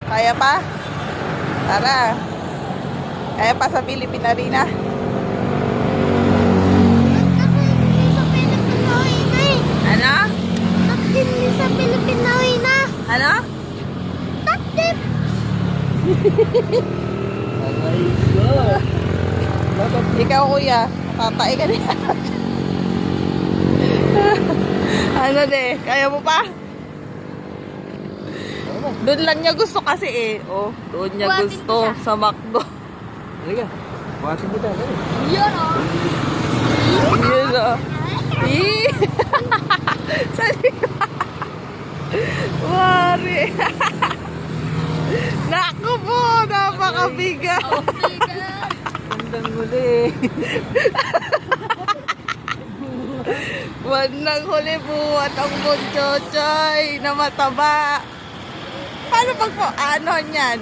Kaya pa? Tara. Kaya pa sa Philippine Arena? Ano? Sa Pilipinoy na. Ano? Takip. Oh my God. Ikaw kuya, tatay ka niya. Ano de? Kaya mo pa? Doon lang niya gusto kasi eh. Oh, doon niya Buhatin gusto ko siya. sa McDo. Halika. Buhatin kita. Dali. Yun o. Yun oh. Ih! Sali ka. Wari. Naku po, napakabigat. Bandang muli. Bandang huli buhat ang bunchochoy na mataba. Paano pag ano yan?